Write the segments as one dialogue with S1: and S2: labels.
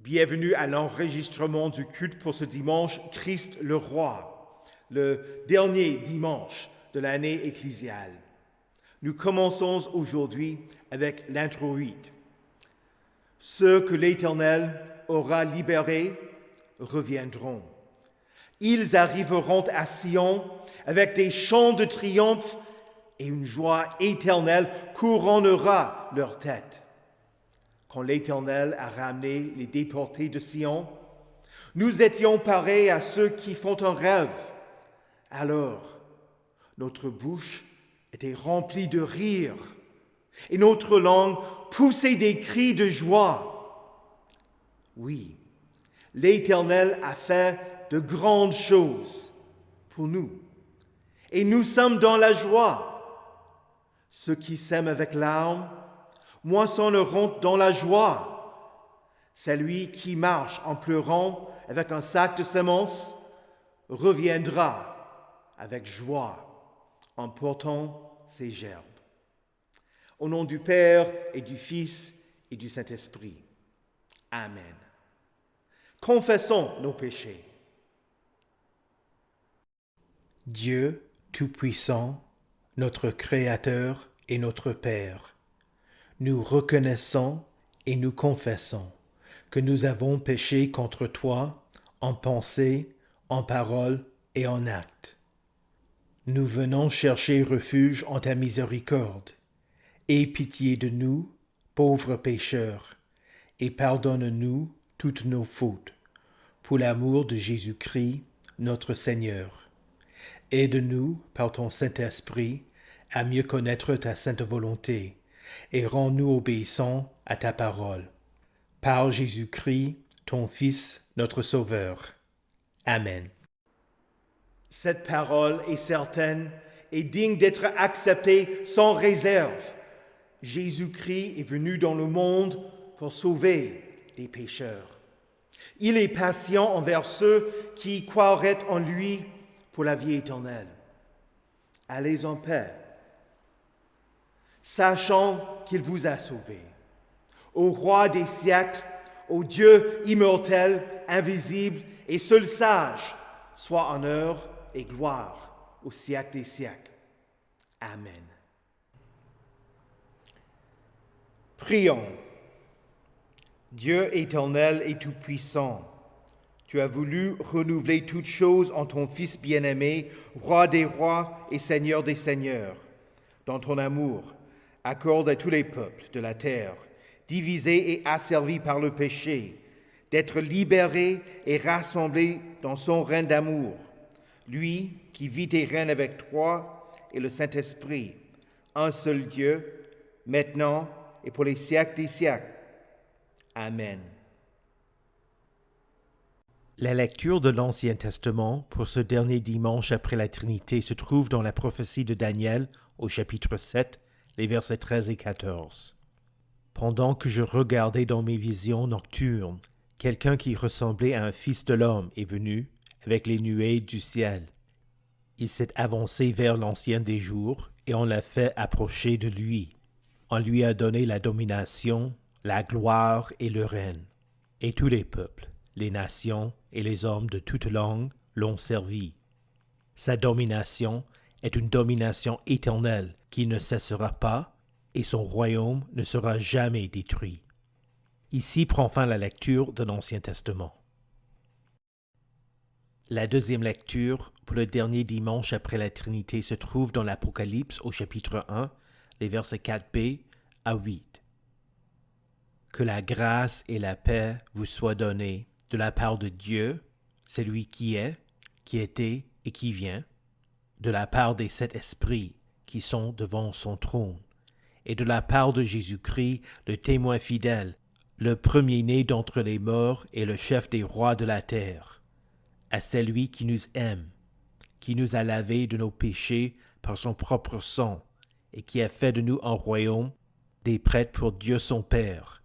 S1: Bienvenue à l'enregistrement du culte pour ce dimanche, Christ le Roi, le dernier dimanche de l'année ecclésiale. Nous commençons aujourd'hui avec l'introïde. Ceux que l'Éternel aura libérés reviendront. Ils arriveront à Sion avec des chants de triomphe et une joie éternelle couronnera leur tête. Quand l'Éternel a ramené les déportés de Sion, nous étions pareils à ceux qui font un rêve. Alors, notre bouche était remplie de rire et notre langue poussait des cris de joie. Oui, l'Éternel a fait de grandes choses pour nous et nous sommes dans la joie. Ceux qui sèment avec larmes moissonneront dans la joie. Celui qui marche en pleurant avec un sac de semences reviendra avec joie en portant ses gerbes. Au nom du Père et du Fils et du Saint-Esprit. Amen. Confessons nos péchés.
S2: Dieu Tout-Puissant, notre Créateur et notre Père, nous reconnaissons et nous confessons que nous avons péché contre toi en pensée, en parole et en acte. Nous venons chercher refuge en ta miséricorde. Aie pitié de nous, pauvres pécheurs, et pardonne-nous toutes nos fautes, pour l'amour de Jésus-Christ, notre Seigneur. Aide-nous, par ton Saint-Esprit, à mieux connaître ta sainte volonté, et rends-nous obéissants à ta parole. Par Jésus-Christ, ton Fils, notre Sauveur. Amen.
S1: Cette parole est certaine et digne d'être acceptée sans réserve. Jésus-Christ est venu dans le monde pour sauver les pécheurs. Il est patient envers ceux qui croiraient en lui pour la vie éternelle. Allez en paix, sachant qu'il vous a sauvés. Au roi des siècles, au Dieu immortel, invisible et seul sage, soit honneur et gloire au siècle des siècles. Amen. Prions. Dieu éternel et tout-puissant, tu as voulu renouveler toutes choses en ton Fils bien-aimé, roi des rois et seigneur des seigneurs. Dans ton amour, accorde à tous les peuples de la terre, divisés et asservis par le péché, d'être libérés et rassemblés dans son règne d'amour. Lui qui vit et règne avec toi et le Saint-Esprit, un seul Dieu, maintenant et pour les siècles des siècles. Amen.
S2: La lecture de l'Ancien Testament pour ce dernier dimanche après la Trinité se trouve dans la prophétie de Daniel au chapitre 7, les versets 13 et 14. Pendant que je regardais dans mes visions nocturnes, quelqu'un qui ressemblait à un fils de l'homme est venu avec les nuées du ciel. Il s'est avancé vers l'Ancien des jours et on l'a fait approcher de lui. On lui a donné la domination, la gloire et le règne. Et tous les peuples, les nations et les hommes de toute langue l'ont servi. Sa domination est une domination éternelle qui ne cessera pas et son royaume ne sera jamais détruit. Ici prend fin la lecture de l'Ancien Testament. La deuxième lecture pour le dernier dimanche après la Trinité se trouve dans l'Apocalypse au chapitre 1, les versets 4b à 8. Que la grâce et la paix vous soient données de la part de Dieu, celui qui est, qui était et qui vient, de la part des sept esprits qui sont devant son trône, et de la part de Jésus-Christ, le témoin fidèle, le premier-né d'entre les morts et le chef des rois de la terre, à celui qui nous aime, qui nous a lavés de nos péchés par son propre sang, et qui a fait de nous un royaume, des prêtres pour Dieu son Père.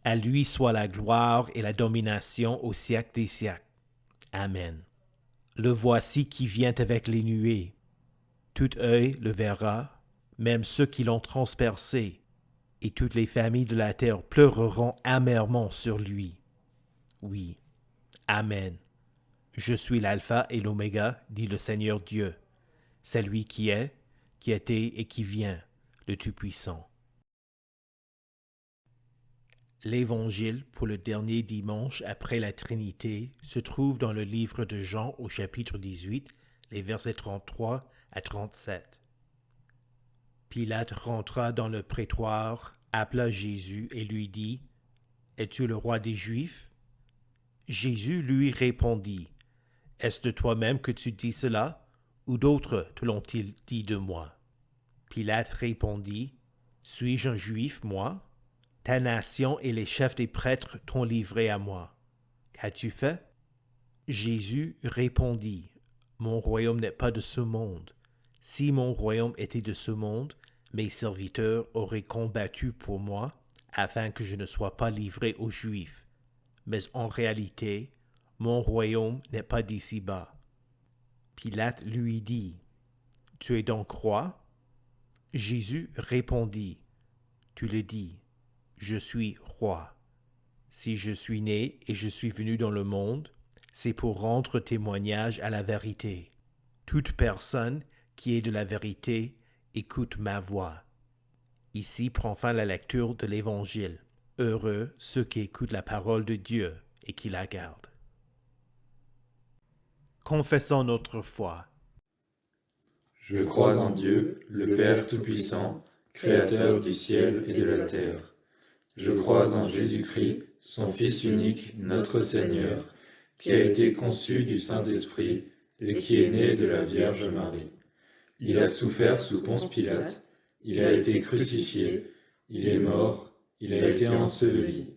S2: À lui soit la gloire et la domination au siècle des siècles. Amen. Le voici qui vient avec les nuées. Tout œil le verra, même ceux qui l'ont transpercé, et toutes les familles de la terre pleureront amèrement sur lui. oui. Amen. Je suis l'Alpha et l'Oméga, dit le Seigneur Dieu, celui qui est, qui était et qui vient, le Tout-Puissant. L'Évangile pour le dernier dimanche après la Trinité se trouve dans le livre de Jean au chapitre 18, les versets 33 à 37. Pilate rentra dans le prétoire, appela Jésus et lui dit « Es-tu le roi des Juifs ?» Jésus lui répondit « Est-ce de toi-même que tu dis cela, ou d'autres te l'ont-ils dit de moi ?» Pilate répondit « Suis-je un Juif, moi ? Ta nation et les chefs des prêtres t'ont livré à moi. Qu'as-tu fait? » Jésus répondit « Mon royaume n'est pas de ce monde. Si mon royaume était de ce monde, mes serviteurs auraient combattu pour moi, afin que je ne sois pas livré aux Juifs. Mais en réalité, mon royaume n'est pas d'ici-bas. » Pilate lui dit « Tu es donc roi? » Jésus répondit « Tu le dis. Je suis roi. Si je suis né et je suis venu dans le monde, c'est pour rendre témoignage à la vérité. Toute personne qui est de la vérité écoute ma voix. » Ici prend fin la lecture de l'Évangile. Heureux ceux qui écoutent la parole de Dieu et qui la gardent. Confessons notre foi.
S3: Je crois en Dieu, le Père Tout-Puissant, Créateur du ciel et de la terre. Je crois en Jésus-Christ, son Fils unique, notre Seigneur, qui a été conçu du Saint-Esprit et qui est né de la Vierge Marie. Il a souffert sous Ponce Pilate, il a été crucifié, il est mort, il a été enseveli,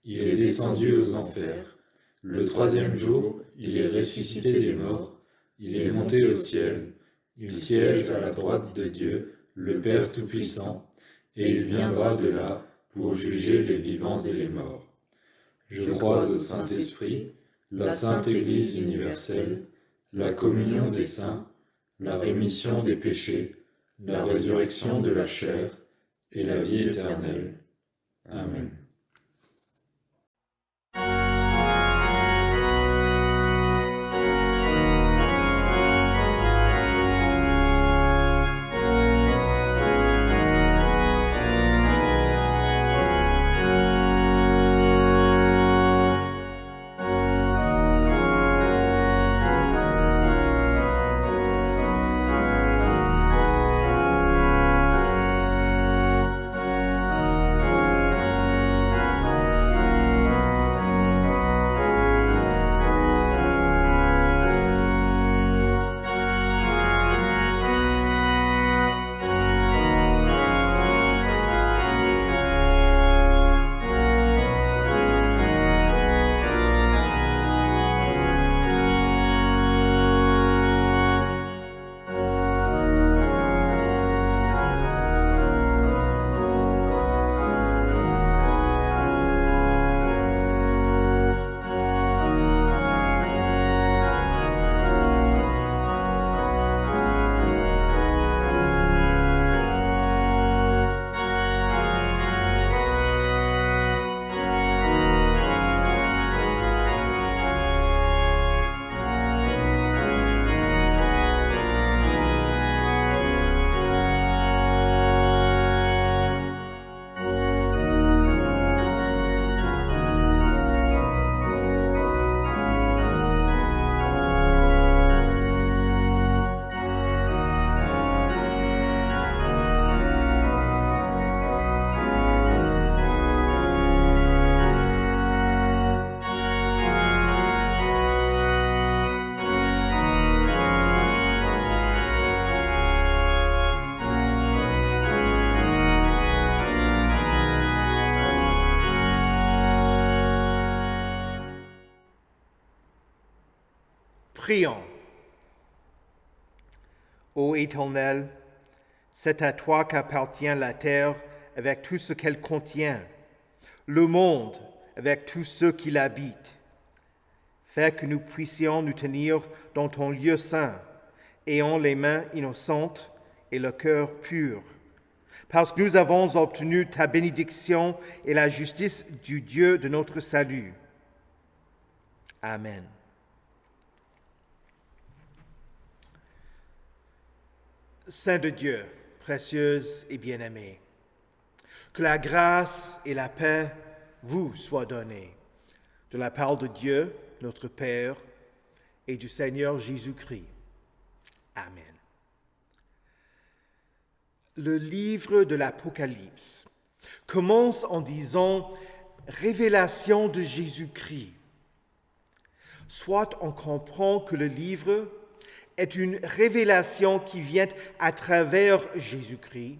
S3: il est descendu aux enfers. Le troisième jour, il est ressuscité des morts, il est monté au ciel, il siège à la droite de Dieu, le Père Tout-Puissant, et il viendra de là pour juger les vivants et les morts. Je crois au Saint-Esprit, la Sainte Église universelle, la communion des saints, la rémission des péchés, la résurrection de la chair et la vie éternelle. Amen.
S1: Prions. Ô Éternel, c'est à toi qu'appartient la terre avec tout ce qu'elle contient, le monde avec tous ceux qui l'habitent. Fais que nous puissions nous tenir dans ton lieu saint, ayant les mains innocentes et le cœur pur, parce que nous avons obtenu ta bénédiction et la justice du Dieu de notre salut. Amen. Saint de Dieu, précieuse et bien-aimée, que la grâce et la paix vous soient données de la part de Dieu, notre Père, et du Seigneur Jésus-Christ. Amen. Le livre de l'Apocalypse commence en disant « Révélation de Jésus-Christ ». Soit on comprend que le livre est une révélation qui vient à travers Jésus-Christ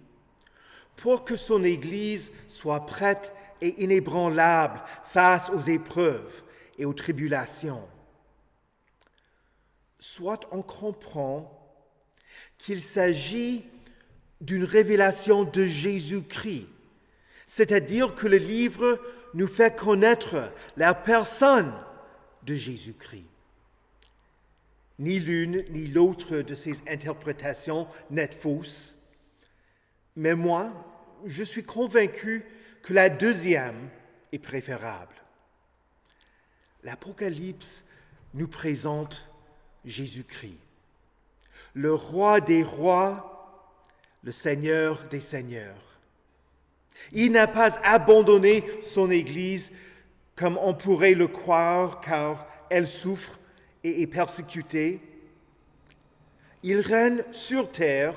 S1: pour que son Église soit prête et inébranlable face aux épreuves et aux tribulations. Soit on comprend qu'il s'agit d'une révélation de Jésus-Christ, c'est-à-dire que le livre nous fait connaître la personne de Jésus-Christ. Ni l'une ni l'autre de ces interprétations n'est fausse, mais moi, je suis convaincu que la deuxième est préférable. L'Apocalypse nous présente Jésus-Christ, le roi des rois, le Seigneur des seigneurs. Il n'a pas abandonné son Église comme on pourrait le croire, car elle souffre et est persécutée. Il règne sur terre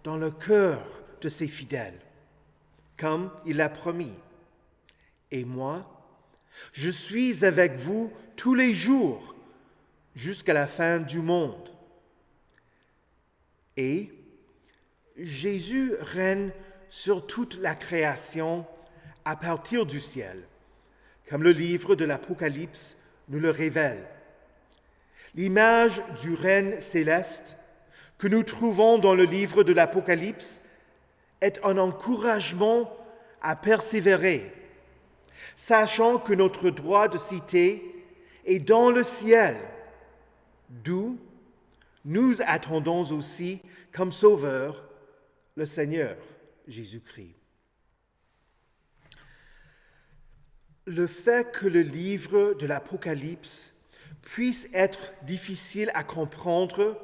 S1: dans le cœur de ses fidèles, comme il l'a promis. Et moi, je suis avec vous tous les jours jusqu'à la fin du monde. Et Jésus règne sur toute la création à partir du ciel, comme le livre de l'Apocalypse nous le révèle. L'image du règne céleste que nous trouvons dans le livre de l'Apocalypse est un encouragement à persévérer, sachant que notre droit de cité est dans le ciel, d'où nous attendons aussi comme Sauveur le Seigneur Jésus-Christ. Le fait que le livre de l'Apocalypse puisse être difficile à comprendre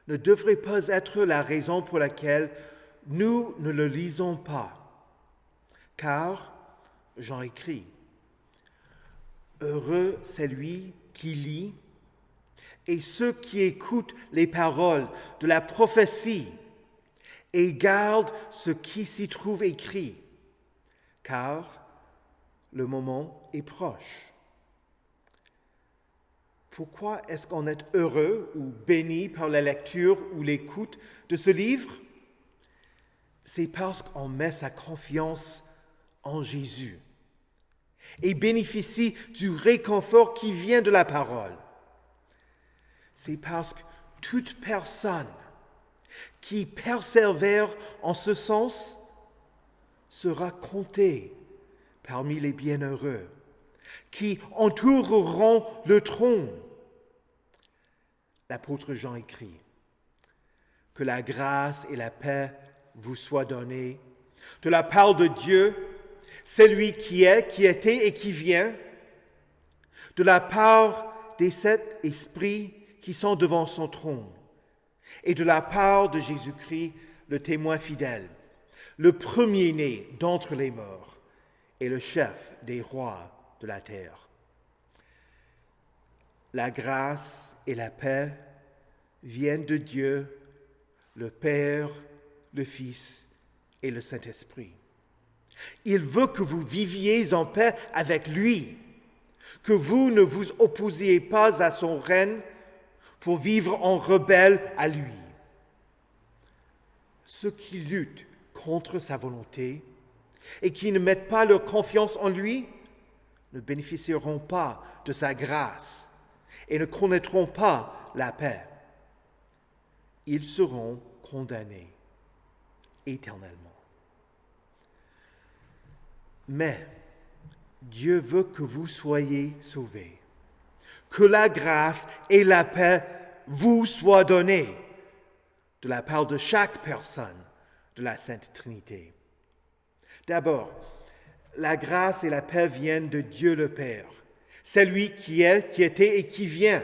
S1: ne devrait pas être la raison pour laquelle nous ne le lisons pas. Car, Jean écrit, « Heureux celui qui lit et ceux qui écoutent les paroles de la prophétie et gardent ce qui s'y trouve écrit, car le moment est proche. » Pourquoi est-ce qu'on est heureux ou béni par la lecture ou l'écoute de ce livre? C'est parce qu'on met sa confiance en Jésus et bénéficie du réconfort qui vient de la parole. C'est parce que toute personne qui persévère en ce sens sera comptée parmi les bienheureux qui entoureront le trône. L'apôtre Jean écrit « Que la grâce et la paix vous soient données de la part de Dieu, celui qui est, qui était et qui vient, de la part des 7 esprits qui sont devant son trône, et de la part de Jésus-Christ, le témoin fidèle, le premier-né d'entre les morts et le chef des rois de la terre. La grâce et la paix viennent de Dieu, le Père, le Fils et le Saint-Esprit. Il veut que vous viviez en paix avec lui, que vous ne vous opposiez pas à son règne pour vivre en rebelle à lui. Ceux qui luttent contre sa volonté et qui ne mettent pas leur confiance en lui ne bénéficieront pas de sa grâce et ne connaîtront pas la paix. Ils seront condamnés éternellement. Mais Dieu veut que vous soyez sauvés, que la grâce et la paix vous soient données de la part de chaque personne de la Sainte Trinité. D'abord, la grâce et la paix viennent de Dieu le Père, C'est lui qui est, qui était et qui vient.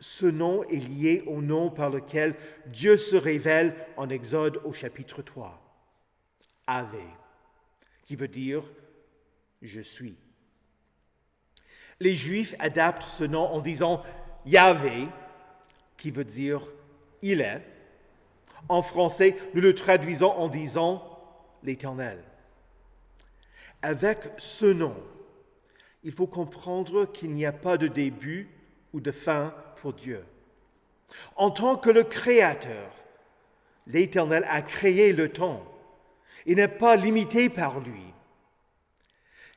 S1: Ce nom est lié au nom par lequel Dieu se révèle en Exode au chapitre 3. Ave, qui veut dire « je suis ». Les Juifs adaptent ce nom en disant « Yahvé », qui veut dire « il est ». En français, nous le traduisons en disant « l'Éternel ». Avec ce nom, il faut comprendre qu'il n'y a pas de début ou de fin pour Dieu. En tant que le Créateur, l'Éternel a créé le temps. Il n'est pas limité par lui.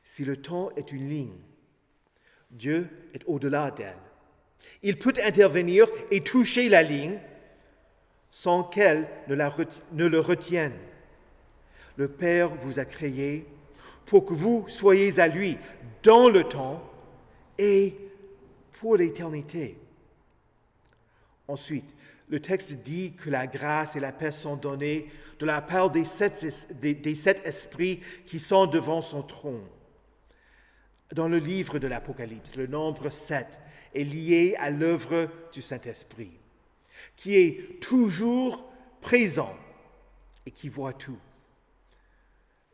S1: Si le temps est une ligne, Dieu est au-delà d'elle. Il peut intervenir et toucher la ligne sans qu'elle ne le retienne. Le Père vous a créé pour que vous soyez à lui dans le temps et pour l'éternité. Ensuite, le texte dit que la grâce et la paix sont données de la part des sept esprits qui sont devant son trône. Dans le livre de l'Apocalypse, le nombre 7 est lié à l'œuvre du Saint-Esprit, qui est toujours présent et qui voit tout.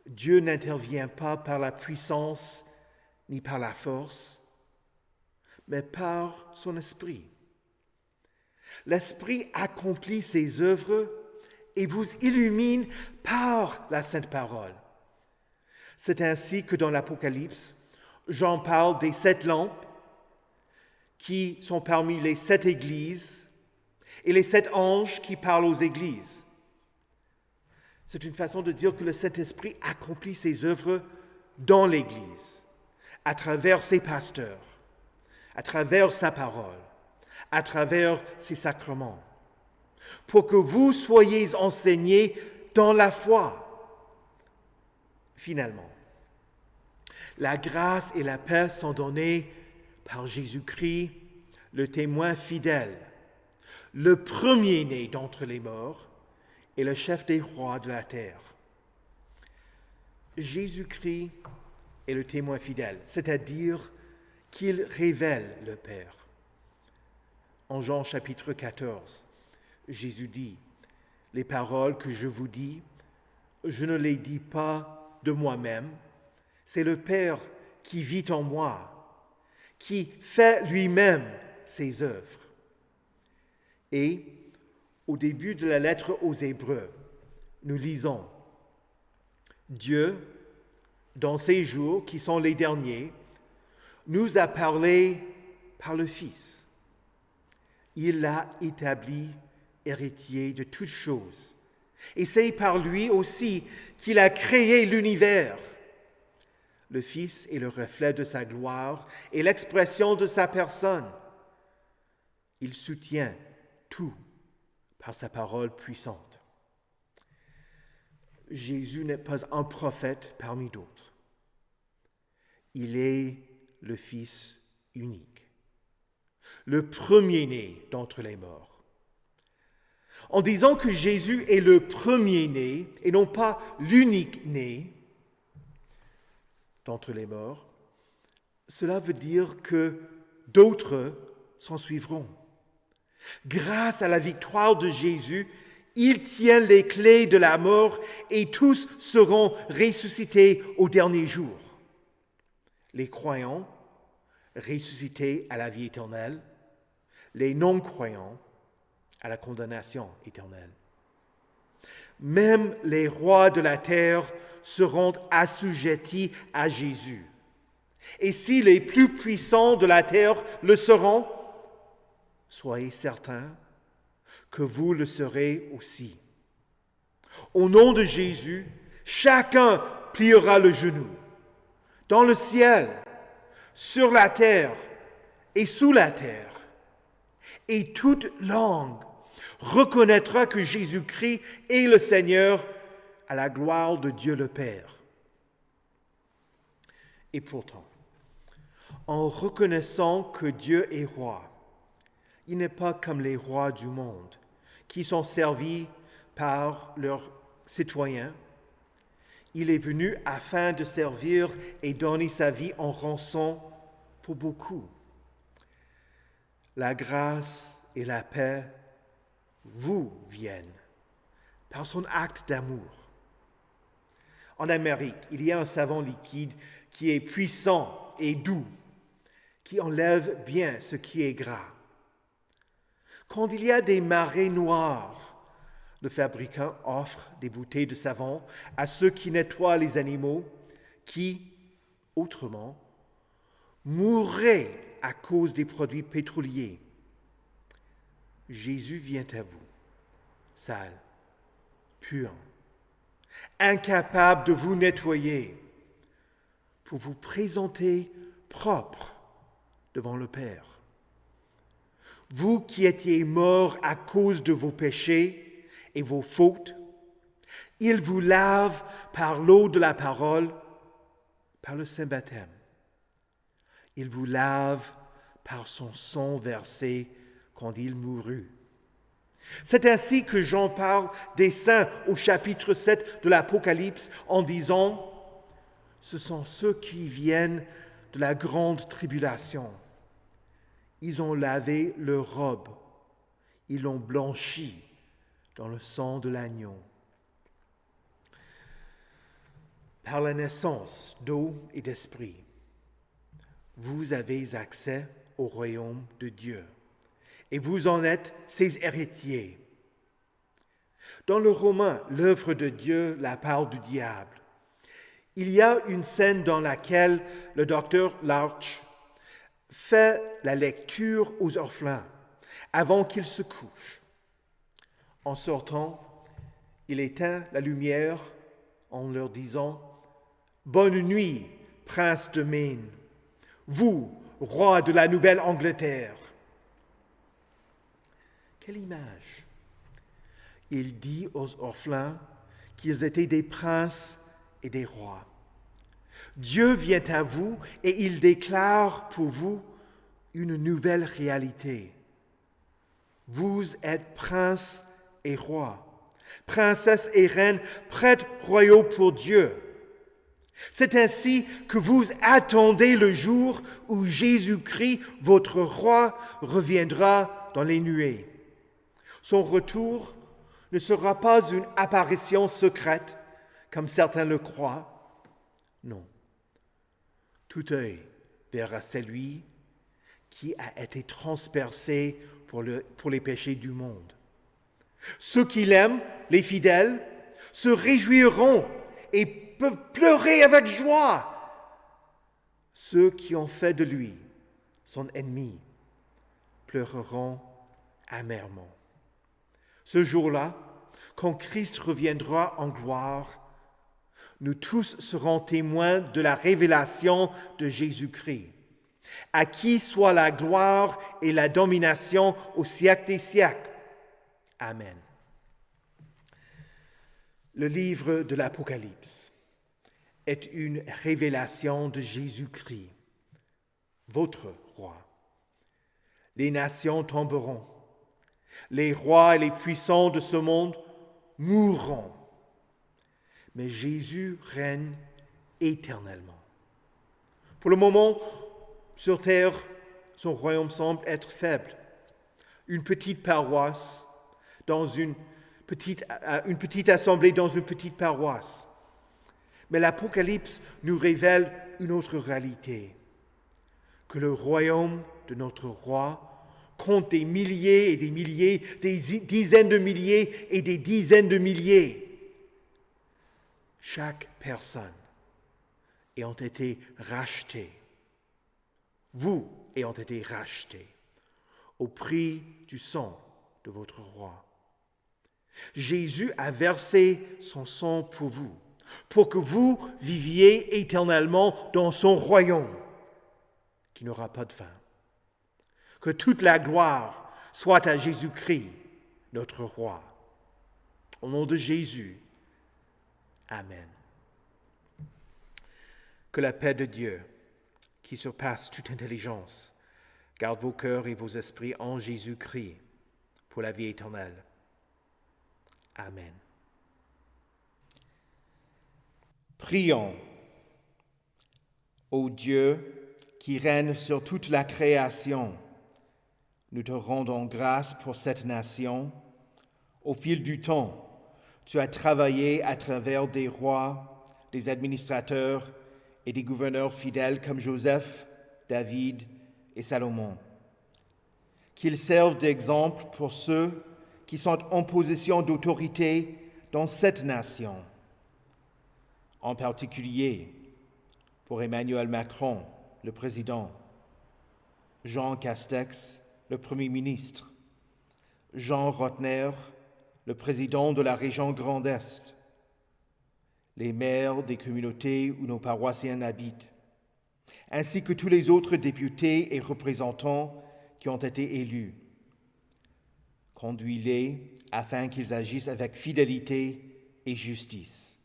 S1: Dieu n'intervient pas par la puissance ni par la force, mais par son esprit. L'Esprit accomplit ses œuvres et vous illumine par la Sainte Parole. C'est ainsi que dans l'Apocalypse, Jean parle des 7 lampes qui sont parmi les 7 églises et les 7 anges qui parlent aux églises. C'est une façon de dire que le Saint-Esprit accomplit ses œuvres dans l'Église, à travers ses pasteurs, à travers sa parole, à travers ses sacrements, pour que vous soyez enseignés dans la foi. Finalement, la grâce et la paix sont données par Jésus-Christ, le témoin fidèle, le premier-né d'entre les morts et le chef des rois de la terre. Jésus-Christ est le témoin fidèle, c'est-à-dire qu'il révèle le Père. En Jean chapitre 14, Jésus dit « Les paroles que je vous dis, je ne les dis pas de moi-même, c'est le Père qui vit en moi, qui fait lui-même ses œuvres. » Et au début de la lettre aux Hébreux, nous lisons « Dieu, dans ces jours qui sont les derniers, nous a parlé par le Fils. Il l'a établi héritier de toutes choses. Et c'est par lui aussi qu'il a créé l'univers. Le Fils est le reflet de sa gloire et l'expression de sa personne. Il soutient tout par sa parole puissante. Jésus n'est pas un prophète parmi d'autres. Il est le Fils unique, le premier-né d'entre les morts. En disant que Jésus est le premier-né et non pas l'unique-né d'entre les morts, cela veut dire que d'autres s'en suivront. Grâce à la victoire de Jésus, il tient les clés de la mort et tous seront ressuscités au dernier jour. Les croyants ressuscités à la vie éternelle, les non-croyants à la condamnation éternelle. Même les rois de la terre seront assujettis à Jésus. Et si les plus puissants de la terre le seront, soyez certains que vous le serez aussi. Au nom de Jésus, chacun pliera le genou, dans le ciel, sur la terre et sous la terre, et toute langue reconnaîtra que Jésus-Christ est le Seigneur à la gloire de Dieu le Père. Et pourtant, en reconnaissant que Dieu est roi, il n'est pas comme les rois du monde qui sont servis par leurs citoyens. Il est venu afin de servir et donner sa vie en rançon pour beaucoup, la grâce et la paix vous viennent par son acte d'amour. En Amérique, il y a un savon liquide qui est puissant et doux, qui enlève bien ce qui est gras. Quand il y a des marées noires, le fabricant offre des bouteilles de savon à ceux qui nettoient les animaux qui, autrement, mourraient à cause des produits pétroliers. Jésus vient à vous, sale, puant, incapable de vous nettoyer, pour vous présenter propre devant le Père. Vous qui étiez morts à cause de vos péchés et vos fautes, il vous lave par l'eau de la parole, par le saint baptême. Il vous lave par son sang versé quand il mourut. C'est ainsi que Jean parle des saints au chapitre 7 de l'Apocalypse en disant « Ce sont ceux qui viennent de la grande tribulation. Ils ont lavé leurs robes, ils l'ont blanchi dans le sang de l'agneau. » Par la naissance d'eau et d'esprit, vous avez accès au royaume de Dieu et vous en êtes ses héritiers. Dans le roman « L'œuvre de Dieu, la part du diable », il y a une scène dans laquelle le docteur Larch fait la lecture aux orphelins avant qu'ils se couchent. En sortant, il éteint la lumière en leur disant « Bonne nuit, prince de Maine, vous, roi de la Nouvelle-Angleterre. » Quelle image! Il dit aux orphelins qu'ils étaient des princes et des rois. Dieu vient à vous et il déclare pour vous une nouvelle réalité. Vous êtes princes et rois, princesses et reines, prêtres royaux pour Dieu. C'est ainsi que vous attendez le jour où Jésus-Christ, votre roi, reviendra dans les nuées. Son retour ne sera pas une apparition secrète, comme certains le croient. Non. Tout œil verra celui qui a été transpercé pour les péchés du monde. Ceux qui l'aiment, les fidèles, se réjouiront et peuvent pleurer avec joie. Ceux qui ont fait de lui son ennemi pleureront amèrement. Ce jour-là, quand Christ reviendra en gloire, nous tous serons témoins de la révélation de Jésus-Christ, à qui soit la gloire et la domination au siècle des siècles. Amen. Le livre de l'Apocalypse est une révélation de Jésus-Christ, votre roi. Les nations tomberont, les rois et les puissants de ce monde mourront, mais Jésus règne éternellement. Pour le moment, sur terre, son royaume semble être faible. Une petite paroisse dans une petite assemblée dans une petite paroisse. Mais l'Apocalypse nous révèle une autre réalité, que le royaume de notre roi compte des milliers et des milliers, des dizaines de milliers et des dizaines de milliers. Chaque personne ayant été rachetée, vous ayant été rachetés au prix du sang de votre roi. Jésus a versé son sang pour vous, pour que vous viviez éternellement dans son royaume, qui n'aura pas de fin. Que toute la gloire soit à Jésus-Christ, notre roi. Au nom de Jésus, Amen. Que la paix de Dieu, qui surpasse toute intelligence, garde vos cœurs et vos esprits en Jésus-Christ pour la vie éternelle. Amen. Prions. Ô Dieu, qui règne sur toute la création, nous te rendons grâce pour cette nation. Au fil du temps, tu as travaillé à travers des rois, des administrateurs et des gouverneurs fidèles comme Joseph, David et Salomon. Qu'ils servent d'exemple pour ceux qui sont en position d'autorité dans cette nation. En particulier, pour Emmanuel Macron, le président, Jean Castex, le Premier ministre, Jean Rotner, le président de la région Grand Est, les maires des communautés où nos paroissiens habitent, ainsi que tous les autres députés et représentants qui ont été élus. Conduis-les afin qu'ils agissent avec fidélité et justice.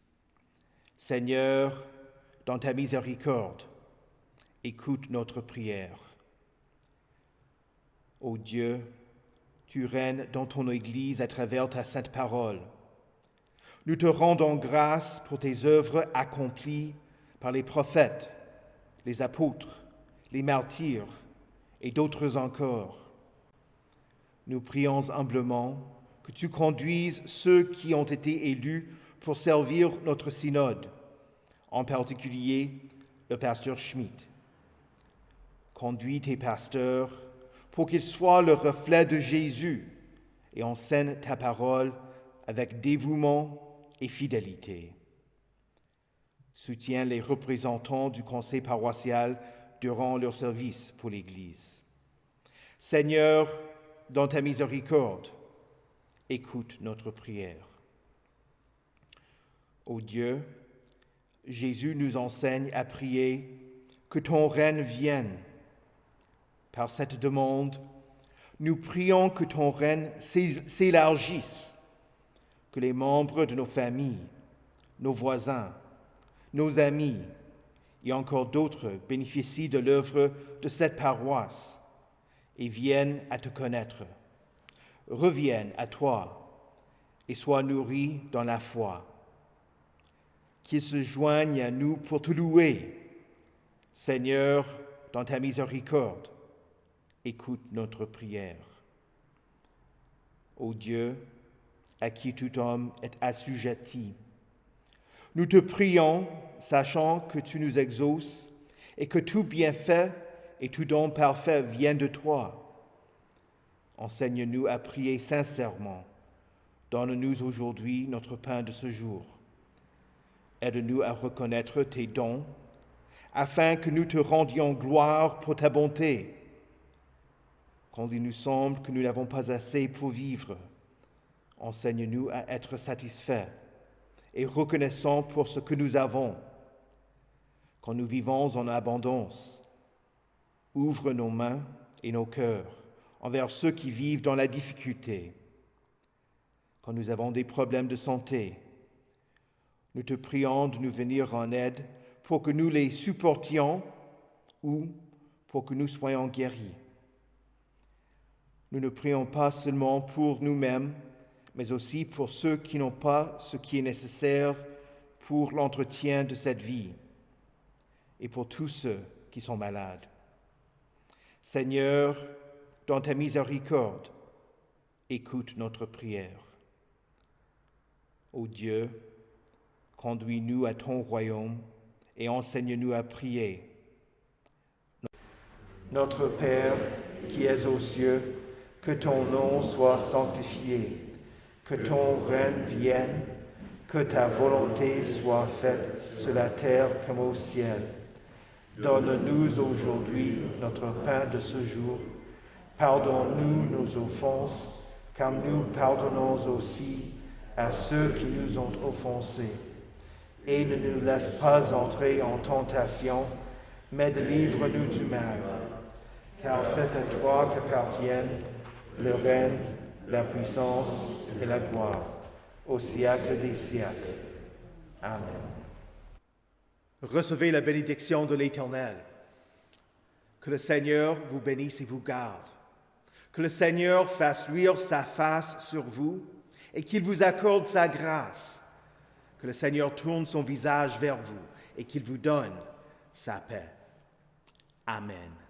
S1: Seigneur, dans ta miséricorde, écoute notre prière. Ô Dieu, tu règnes dans ton Église à travers ta sainte parole. Nous te rendons grâce pour tes œuvres accomplies par les prophètes, les apôtres, les martyrs et d'autres encore. Nous prions humblement que tu conduises ceux qui ont été élus pour servir notre synode, en particulier le pasteur Schmidt. Conduis tes pasteurs pour qu'ils soient le reflet de Jésus et enseignent ta parole avec dévouement et fidélité. Soutiens les représentants du conseil paroissial durant leur service pour l'Église. Seigneur, dans ta miséricorde, écoute notre prière. Ô Dieu, Jésus nous enseigne à prier que ton règne vienne. Par cette demande, nous prions que ton règne s'élargisse, que les membres de nos familles, nos voisins, nos amis et encore d'autres bénéficient de l'œuvre de cette paroisse et viennent à te connaître, reviennent à toi et soient nourris dans la foi. Qu'ils se joignent à nous pour te louer. Seigneur, dans ta miséricorde, écoute notre prière. Ô Dieu, à qui tout homme est assujetti, nous te prions, sachant que tu nous exauces et que tout bienfait et tout don parfait viennent de toi. Enseigne-nous à prier sincèrement. Donne-nous aujourd'hui notre pain de ce jour. Aide-nous à reconnaître tes dons, afin que nous te rendions gloire pour ta bonté. Quand il nous semble que nous n'avons pas assez pour vivre, enseigne-nous à être satisfaits et reconnaissants pour ce que nous avons. Quand nous vivons en abondance, ouvre nos mains et nos cœurs envers ceux qui vivent dans la difficulté. Quand nous avons des problèmes de santé, nous te prions de nous venir en aide pour que nous les supportions ou pour que nous soyons guéris. Nous ne prions pas seulement pour nous-mêmes, mais aussi pour ceux qui n'ont pas ce qui est nécessaire pour l'entretien de cette vie et pour tous ceux qui sont malades. Seigneur, dans ta miséricorde, écoute notre prière. Ô Dieu, conduis-nous à ton royaume et enseigne-nous à prier. Notre Père qui es aux cieux, que ton nom soit sanctifié, que ton règne vienne, que ta volonté soit faite sur la terre comme au ciel. Donne-nous aujourd'hui notre pain de ce jour. Pardonne-nous nos offenses, comme nous pardonnons aussi à ceux qui nous ont offensés. Et ne nous laisse pas entrer en tentation, mais délivre-nous du mal. Car c'est à toi qu'appartiennent le règne, la puissance et la gloire, au siècle des siècles. Amen.
S2: Recevez la bénédiction de l'Éternel. Que le Seigneur vous bénisse et vous garde. Que le Seigneur fasse luire sa face sur vous et qu'il vous accorde sa grâce. Que le Seigneur tourne son visage vers vous et qu'il vous donne sa paix.
S1: Amen.